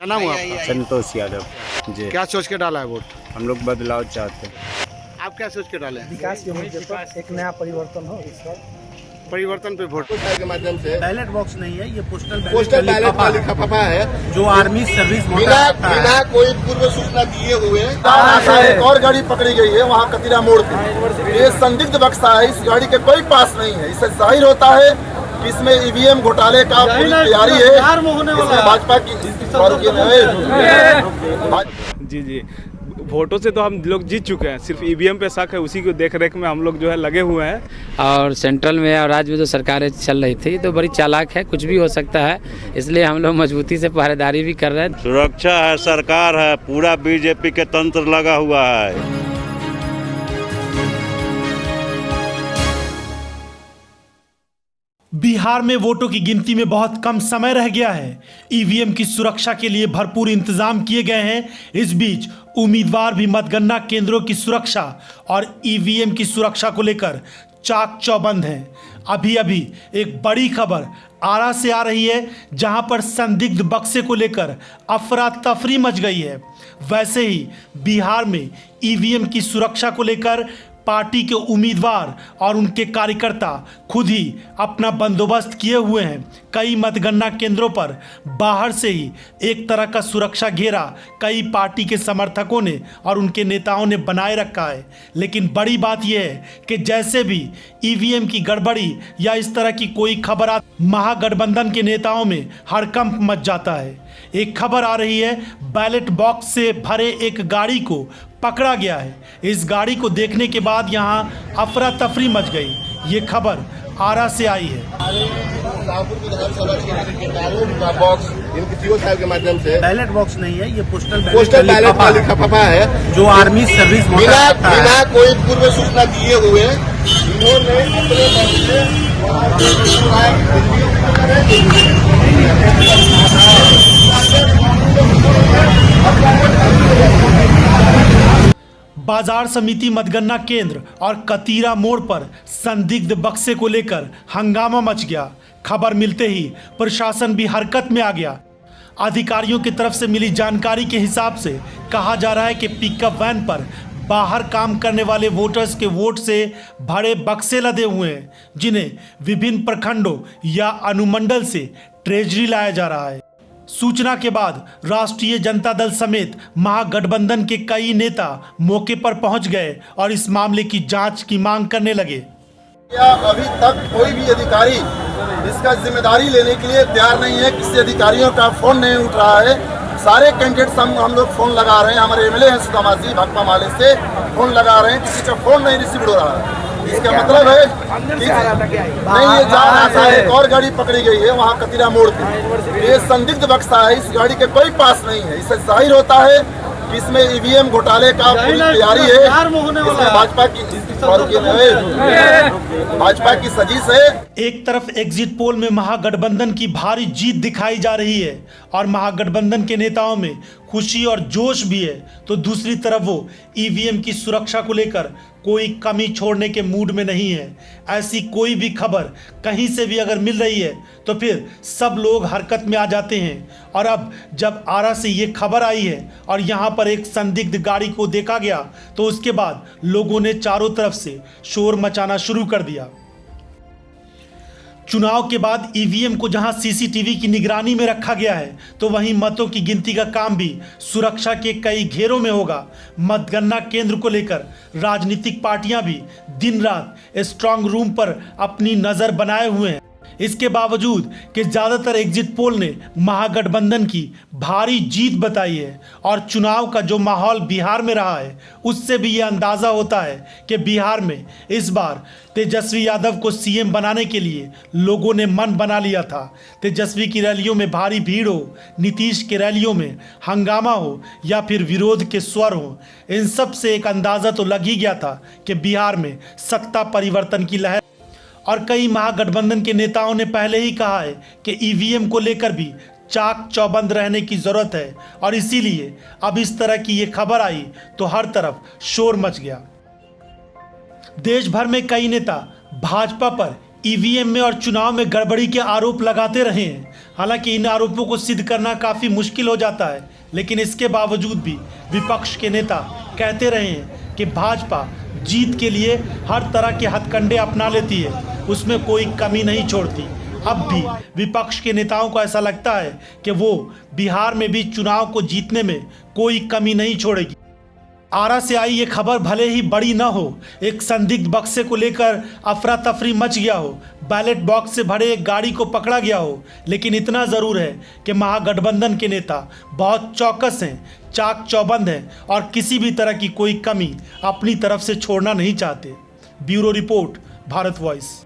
क्या नाम हुआ आपका? संतोष यादव जी। क्या सोच के डाला है वोट? हम लोग बदलाव चाहते हैं। आप क्या सोच के डाले हैं? विकास के मुद्दे पर एक नया परिवर्तन हो इस पर परिवर्तन पे वोट के माध्यम से बैलेट बॉक्स नहीं है, ये पोस्टल बैलेट का लिफाफा है जो आर्मी सर्विस बिना कोई पूर्व सूचना दिए हुए एक और गाड़ी पकड़ी गई है वहाँ कतीरा मोड़ पे। ये संदिग्ध बक्सा है, इस गाड़ी के कोई पास नहीं है। इससे जाहिर होता है कि इसमें ईवीएम घोटाले का पूरी तैयारी है। इसमें भाजपा की जी जी, वोटों से तो हम लोग जीत चुके हैं, सिर्फ ईवीएम पे शक है, उसी को देख रेख में हम लोग जो है लगे हुए हैं। और सेंट्रल में और राज्य में जो सरकारें चल रही थी तो बड़ी चालाक है, कुछ भी हो सकता है, इसलिए हम लोग मजबूती से पहरेदारी भी कर रहे हैं। सुरक्षा है, सरकार है, पूरा बीजेपी के तंत्र लगा हुआ है। बिहार में वोटों की गिनती में बहुत कम समय रह गया है। ईवीएम की सुरक्षा के लिए भरपूर इंतजाम किए गए हैं। इस बीच उम्मीदवार भी मतगणना केंद्रों की सुरक्षा और ईवीएम की सुरक्षा को लेकर चाक चौबंद हैं। अभी अभी एक बड़ी खबर आरा से आ रही है, जहां पर संदिग्ध बक्से को लेकर अफरा तफरी मच गई है। वैसे ही बिहार में ईवीएम की सुरक्षा को लेकर पार्टी के उम्मीदवार और उनके कार्यकर्ता खुद ही अपना बंदोबस्त किए हुए हैं। कई मतगणना केंद्रों पर बाहर से ही एक तरह का सुरक्षा घेरा कई पार्टी के समर्थकों ने और उनके नेताओं ने बनाए रखा है। लेकिन बड़ी बात यह है कि जैसे भी ईवीएम की गड़बड़ी या इस तरह की कोई खबर आ, महागठबंधन के नेताओं में हड़कंप मच जाता है। एक खबर आ रही है, बैलेट बॉक्स से भरे एक गाड़ी को पकड़ा गया है। इस गाड़ी को देखने के बाद यहां अफरा तफरी मच गई। ये खबर आरा से आई है। बॉक्स इनकी जीओ साहब के माध्यम से बैलेट बॉक्स नहीं है, ये पोस्टल बैलेट का लिफाफा है जो आर्मी सर्विस बिना कोई पूर्व सूचना दिए हुए इन्होंने अपने पक्ष से बाजार समिति मतगणना केंद्र और कतीरा मोड़ पर संदिग्ध बक्से को लेकर हंगामा मच गया। खबर मिलते ही प्रशासन भी हरकत में आ गया। अधिकारियों की तरफ से मिली जानकारी के हिसाब से कहा जा रहा है कि पिकअप वैन पर बाहर काम करने वाले वोटर्स के वोट से भरे बक्से लदे हुए हैं, जिन्हें विभिन्न प्रखंडों या अनुमंडल से ट्रेजरी लाया जा रहा है। सूचना के बाद राष्ट्रीय जनता दल समेत महागठबंधन के कई नेता मौके पर पहुंच गए और इस मामले की जांच की मांग करने लगे। अभी तक कोई भी अधिकारी इसका जिम्मेदारी लेने के लिए तैयार नहीं है। किसी अधिकारियों का फोन नहीं उठ रहा है। सारे कैंडिडेट्स हम लोग फोन लगा रहे हैं। हमारे एमएलए हैं सुदामा जी भाकपा माले से, फोन लगा रहे हैं, किसी का फोन नहीं रिसीव हो रहा है। इसका मतलब है नहीं, ये जा रहा था, एक और गाड़ी पकड़ी गई है वहाँ कतीरा मोड़ पे। ये संदिग्ध बक्सा है, इस गाड़ी के कोई पास नहीं है। इससे जाहिर होता है कि इसमें ईवीएम घोटाले का पूरी तैयारी है। इसमें भाजपा की साजिश है। एक तरफ एग्जिट पोल में महागठबंधन की भारी जीत दिखाई जा रही है और महागठबंधन के नेताओं में खुशी और जोश भी है, तो दूसरी तरफ वो ईवीएम की सुरक्षा को लेकर कोई कमी छोड़ने के मूड में नहीं है। ऐसी कोई भी खबर कहीं से भी अगर मिल रही है तो फिर सब लोग हरकत में आ जाते हैं। और अब जब आरा से ये खबर आई है और यहाँ पर एक संदिग्ध गाड़ी को देखा गया तो उसके बाद लोगों ने चारों तरफ से शोर मचाना शुरू कर दिया। चुनाव के बाद ईवीएम को जहां सीसीटीवी की निगरानी में रखा गया है, तो वहीं मतों की गिनती का काम भी सुरक्षा के कई घेरों में होगा। मतगणना केंद्र को लेकर राजनीतिक पार्टियां भी दिन रात स्ट्रांग रूम पर अपनी नजर बनाए हुए हैं। इसके बावजूद कि ज़्यादातर एग्जिट पोल ने महागठबंधन की भारी जीत बताई है और चुनाव का जो माहौल बिहार में रहा है उससे भी ये अंदाज़ा होता है कि बिहार में इस बार तेजस्वी यादव को सीएम बनाने के लिए लोगों ने मन बना लिया था। तेजस्वी की रैलियों में भारी भीड़ हो, नीतीश की रैलियों में हंगामा हो या फिर विरोध के स्वर हो, इन सब से एक अंदाज़ा तो लग ही गया था कि बिहार में सत्ता परिवर्तन की लहर। और कई महागठबंधन के नेताओं ने पहले ही कहा है कि ईवीएम को लेकर भी चाक चौबंद रहने की जरूरत है और इसीलिए अब इस तरह की ये खबर आई तो हर तरफ शोर मच गया। देश भर में कई नेता भाजपा पर ईवीएम में और चुनाव में गड़बड़ी के आरोप लगाते रहे हैं। हालांकि इन आरोपों को सिद्ध करना काफ़ी मुश्किल हो जाता है, लेकिन इसके बावजूद भी विपक्ष के नेता कहते रहे हैं कि भाजपा जीत के लिए हर तरह के हथकंडे अपना लेती है, उसमें कोई कमी नहीं छोड़ती। अब भी विपक्ष के नेताओं को ऐसा लगता है कि वो बिहार में भी चुनाव को जीतने में कोई कमी नहीं छोड़ेगी। आरा से आई ये खबर भले ही बड़ी न हो, एक संदिग्ध बक्से को लेकर अफरा तफरी मच गया हो, बैलेट बॉक्स से भरे एक गाड़ी को पकड़ा गया हो, लेकिन इतना ज़रूर है कि महागठबंधन के नेता बहुत चौकस हैं, चाक चौबंद हैं और किसी भी तरह की कोई कमी अपनी तरफ से छोड़ना नहीं चाहते। Bureau report, Bharat voice.